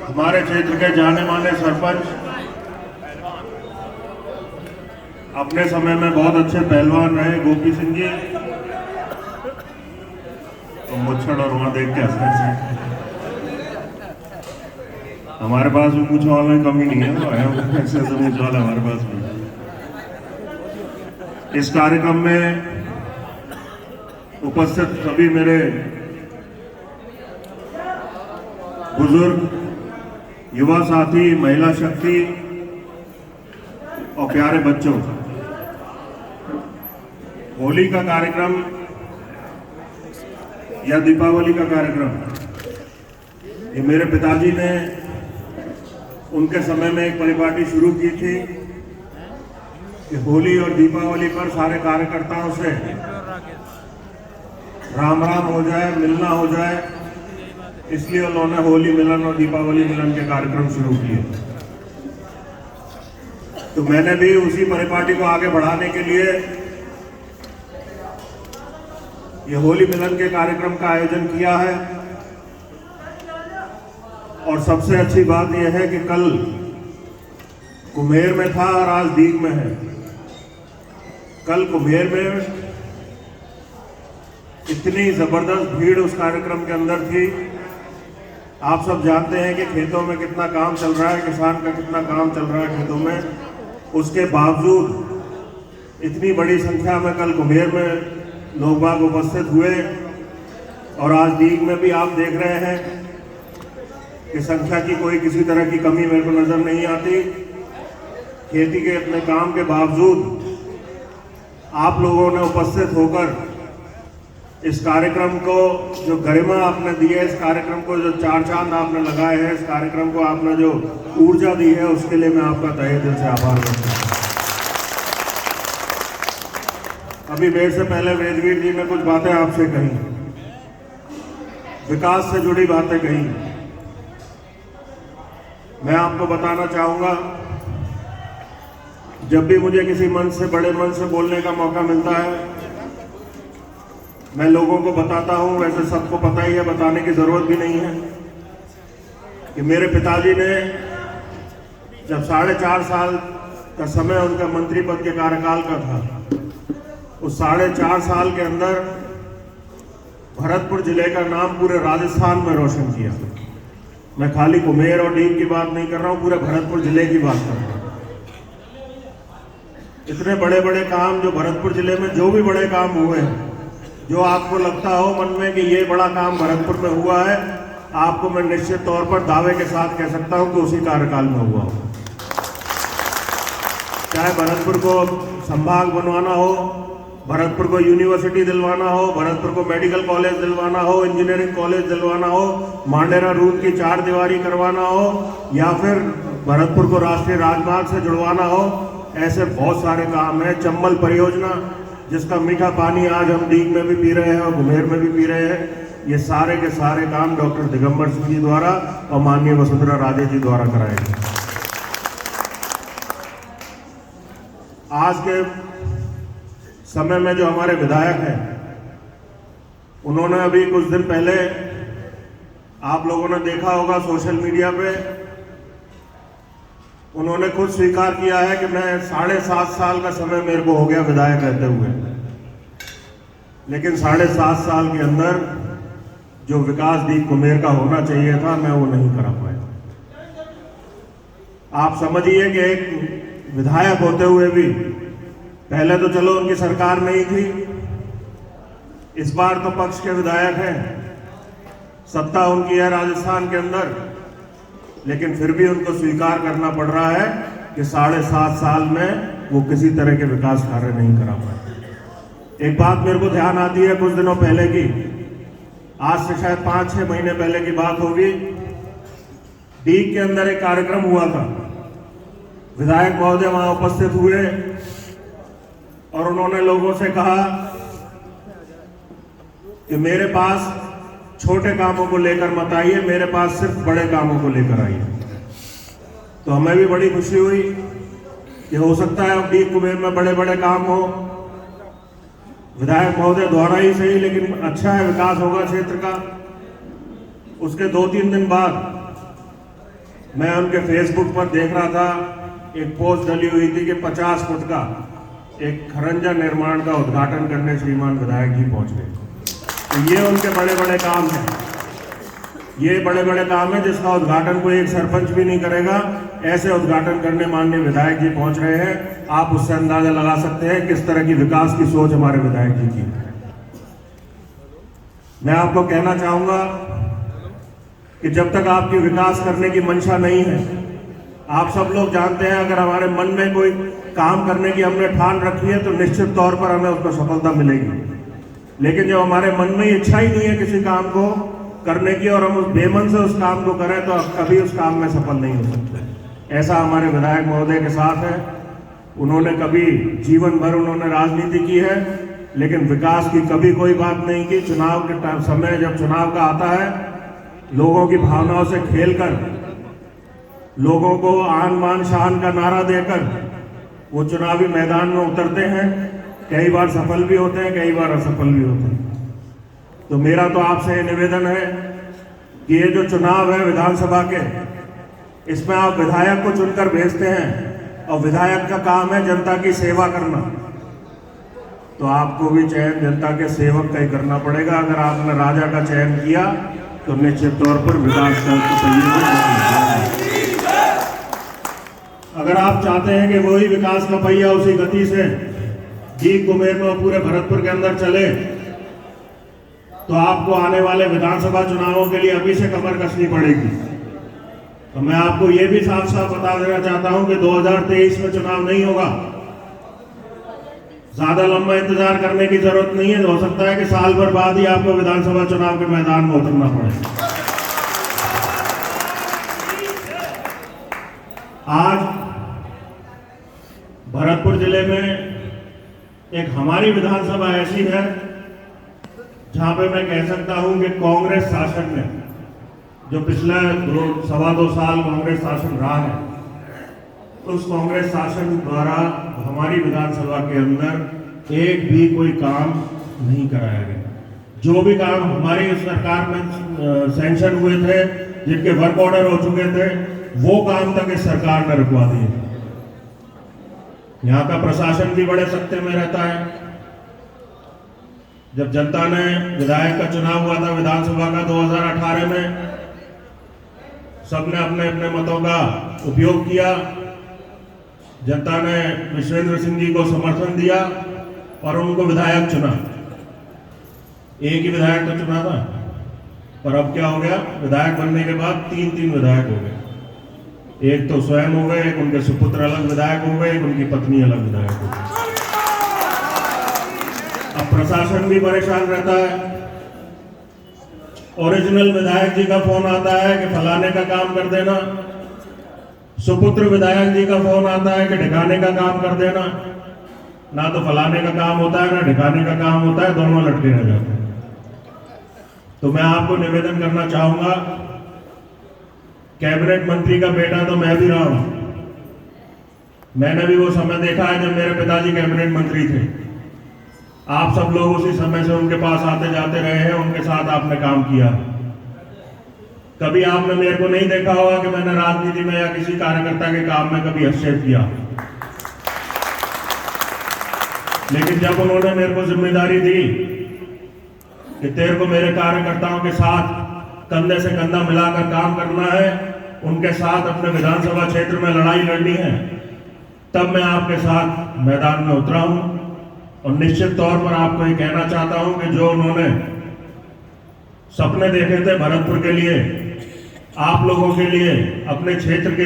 हमारे क्षेत्र के जाने माने सरपंच, अपने समय में बहुत अच्छे पहलवान रहे गोपी सिंह जी। तो मुच्छड़ और वहां देख के हंसने हमारे पास भी पूछने वाला कमी नहीं है, तो ऐसे पूछने वाला हमारे पास भी। इस कार्यक्रम में उपस्थित सभी मेरे बुजुर्ग, युवा साथी, महिला शक्ति और प्यारे बच्चों, होली का कार्यक्रम या दीपावली का कार्यक्रम ये मेरे पिताजी ने उनके समय में एक परिपाटी शुरू की थी कि होली और दीपावली पर सारे कार्यकर्ताओं से राम राम हो जाए, मिलना हो जाए, इसलिए उन्होंने होली मिलन और दीपावली मिलन के कार्यक्रम शुरू किए। तो मैंने भी उसी परिपाटी को आगे बढ़ाने के लिए ये होली मिलन के कार्यक्रम का आयोजन किया है। और सबसे अच्छी बात यह है कि कल कुम्हेर में था और आज दीग में है। कल कुम्हेर में इतनी जबरदस्त भीड़ उस कार्यक्रम के अंदर थी। आप सब जानते हैं कि खेतों में कितना काम चल रहा है, किसान का कितना काम चल रहा है खेतों में। उसके बावजूद इतनी बड़ी संख्या में कल कुम्हेर में लोग बाग उपस्थित हुए। और आज दीग में भी आप देख रहे हैं कि संख्या की कोई किसी तरह की कमी मेरे को नजर नहीं आती। खेती के अपने काम के बावजूद आप लोगों ने उपस्थित होकर इस कार्यक्रम को जो गरिमा आपने दी है, इस कार्यक्रम को जो चार चांद आपने लगाए हैं, इस कार्यक्रम को आपने जो ऊर्जा दी है, उसके लिए मैं आपका तहे दिल से आभार व्यक्त करता हूं। अभी मेरे से पहले वेदवीर जी ने कुछ बातें आपसे कही, विकास से जुड़ी बातें कही। मैं आपको बताना चाहूंगा, जब भी मुझे किसी मंच से, बड़े मंच से बोलने का मौका मिलता है, मैं लोगों को बताता हूं, वैसे सबको पता ही है, बताने की जरूरत भी नहीं है, कि मेरे पिताजी ने जब 4.5 साल का समय उनका मंत्री पद के कार्यकाल का था, उस 4.5 साल के अंदर भरतपुर जिले का नाम पूरे राजस्थान में रोशन किया। मैं खाली कुम्हेर और डीग की बात नहीं कर रहा हूं, पूरे भरतपुर जिले की बात कर रहा हूं। इतने बड़े बड़े काम जो भरतपुर जिले में, जो भी बड़े काम हुए हैं, जो आपको लगता हो मन में कि ये बड़ा काम भरतपुर में हुआ है, आपको मैं निश्चित तौर पर दावे के साथ कह सकता हूं कि उसी कार्यकाल में हुआ हो। चाहे भरतपुर को संभाग बनवाना हो, भरतपुर को यूनिवर्सिटी दिलवाना हो, भरतपुर को मेडिकल कॉलेज दिलवाना हो, इंजीनियरिंग कॉलेज दिलवाना हो, मांडेरा रूट की 4 दीवारी करवाना हो, या फिर भरतपुर को राष्ट्रीय राजमार्ग से जुड़वाना हो, ऐसे बहुत सारे काम हैं। चंबल परियोजना, जिसका मीठा पानी आज हम डीग में भी पी रहे हैं और कुम्हेर में भी पी रहे हैं, ये सारे के सारे काम डॉक्टर दिगंबर सिंह जी द्वारा और माननीय वसुंधरा राजे जी द्वारा कराए गए। आज के समय में जो हमारे विधायक हैं, उन्होंने अभी कुछ दिन पहले, आप लोगों ने देखा होगा सोशल मीडिया पे, उन्होंने खुद स्वीकार किया है कि मैं 7.5 साल का समय मेरे को हो गया विधायक रहते हुए, लेकिन 7.5 साल के अंदर जो विकास दीग कुम्हेर का होना चाहिए था, मैं वो नहीं करा पाया। आप समझिए कि एक विधायक होते हुए भी, पहले तो चलो उनकी सरकार नहीं थी, इस बार तो पक्ष के विधायक हैं, सत्ता उनकी है राजस्थान के अंदर, लेकिन फिर भी उनको स्वीकार करना पड़ रहा है कि 7.5 साल में वो किसी तरह के विकास कार्य नहीं करा पाए। एक बात मेरे को ध्यान आती है कुछ दिनों पहले की, आज से शायद 5-6 महीने पहले की बात होगी, डीग के अंदर एक कार्यक्रम हुआ था। विधायक महोदय वहां उपस्थित हुए और उन्होंने लोगों से कहा कि मेरे पास छोटे कामों को लेकर मत आइए, मेरे पास सिर्फ बड़े कामों को लेकर आइए। तो हमें भी बड़ी खुशी हुई कि हो सकता है अब डीग कुम्हेर में बड़े बड़े काम हो, विधायक महोदय द्वारा ही सही, लेकिन अच्छा है, विकास होगा क्षेत्र का। उसके 2-3 दिन बाद मैं उनके फेसबुक पर देख रहा था, एक पोस्ट डली हुई थी कि 50 फुट का एक खरंजा निर्माण का उद्घाटन करने श्रीमान विधायक जी पहुंच गए। तो ये उनके बड़े बड़े काम हैं, ये बड़े बड़े काम हैं जिसका उद्घाटन कोई एक सरपंच भी नहीं करेगा। ऐसे उद्घाटन करने माननीय विधायक जी पहुंच रहे हैं। आप उससे अंदाजा लगा सकते हैं किस तरह की विकास की सोच हमारे विधायक जी की। मैं आपको कहना चाहूंगा कि जब तक आपकी विकास करने की मंशा नहीं है, आप सब लोग जानते हैं, अगर हमारे मन में कोई काम करने की हमने ठान रखी है तो निश्चित तौर पर हमें उसको सफलता मिलेगी। लेकिन जब हमारे मन में इच्छा ही नहीं है किसी काम को करने की और हम उस बेमन से उस काम को करें तो कभी उस काम में सफल नहीं हो सकते। ऐसा हमारे विधायक महोदय के साथ है। उन्होंने कभी जीवन भर उन्होंने राजनीति की है, लेकिन विकास की कभी कोई बात नहीं की। चुनाव के समय जब चुनाव का आता है, लोगों की भावनाओं से खेलकर, लोगों को आन बान शान का नारा देकर वो चुनावी मैदान में उतरते हैं। कई बार सफल भी होते हैं, कई बार असफल भी होते हैं। तो मेरा तो आपसे निवेदन है कि ये जो चुनाव है विधानसभा के, इसमें आप विधायक को चुनकर भेजते हैं और विधायक का काम है जनता की सेवा करना। तो आपको भी चयन जनता के सेवक का ही करना पड़ेगा। अगर आपने राजा का चयन किया तो निश्चित तौर पर विकास का अगर आप चाहते हैं कि वही विकास का पहिया उसी गति से जीत कुमेर में पूरे भरतपुर के अंदर चले, तो आपको आने वाले विधानसभा चुनावों के लिए अभी से कमर कसनी पड़ेगी। तो मैं आपको ये भी साफ साफ बता देना चाहता हूं कि 2023 में चुनाव नहीं होगा। ज्यादा लंबा इंतजार करने की जरूरत नहीं है। हो सकता है कि साल भर बाद ही आपको विधानसभा चुनाव के मैदान में उतरना पड़े। आज भरतपुर जिले में एक हमारी विधानसभा ऐसी है जहां पे मैं कह सकता हूं कि कांग्रेस शासन में जो पिछले 2.25 साल कांग्रेस शासन रहा है, उस कांग्रेस शासन द्वारा हमारी विधानसभा के अंदर एक भी कोई काम नहीं कराया गया। जो भी काम हमारी सरकार में सैंक्शन हुए थे, जिनके वर्क ऑर्डर हो चुके थे, वो काम तक इस सरकार ने रुकवा दिए। यहाँ का प्रशासन भी बड़े सख्ते में रहता है। जब जनता ने विधायक का चुनाव हुआ था विधानसभा का 2018 में, सबने अपने अपने मतों का उपयोग किया। जनता ने विश्वेंद्र सिंह जी को समर्थन दिया और उनको विधायक चुना। एक ही विधायक तो चुना था, पर अब क्या हो गया, विधायक बनने के बाद 3 विधायक हो गए। एक तो स्वयं हो गए, एक उनके सुपुत्र अलग विधायक हो गए, एक उनकी पत्नी अलग विधायक हो गई। अब प्रशासन भी परेशान रहता है। ओरिजिनल विधायक जी का फोन आता है कि फलाने का काम कर देना, सुपुत्र विधायक जी का फोन आता है कि ढिकाने का काम कर देना। ना तो फलाने का काम होता है, ना ढिकाने का काम होता है, दोनों लटके रह जाते हैं। तो मैं आपको निवेदन करना चाहूंगा, कैबिनेट मंत्री का बेटा तो मैं भी रहा हूं। मैंने भी वो समय देखा है जब मेरे पिताजी कैबिनेट मंत्री थे। आप सब लोग उसी समय से उनके पास आते जाते रहे हैं, उनके साथ आपने काम किया। कभी आपने मेरे को नहीं देखा होगा कि मैंने राजनीति में या किसी कार्यकर्ता के काम में कभी हस्तक्षेप किया। लेकिन जब उन्होंने मेरे को जिम्मेदारी दी कि तेरे को मेरे कार्यकर्ताओं के साथ कंधे से कंधा मिलाकर काम करना है, उनके साथ अपने विधानसभा क्षेत्र में लड़ाई लड़नी है, तब मैं आपके साथ मैदान में उतरा हूं। और निश्चित तौर पर आपको ये कहना चाहता हूं कि जो उन्होंने सपने देखे थे भरतपुर के लिए, आप लोगों के लिए, अपने क्षेत्र के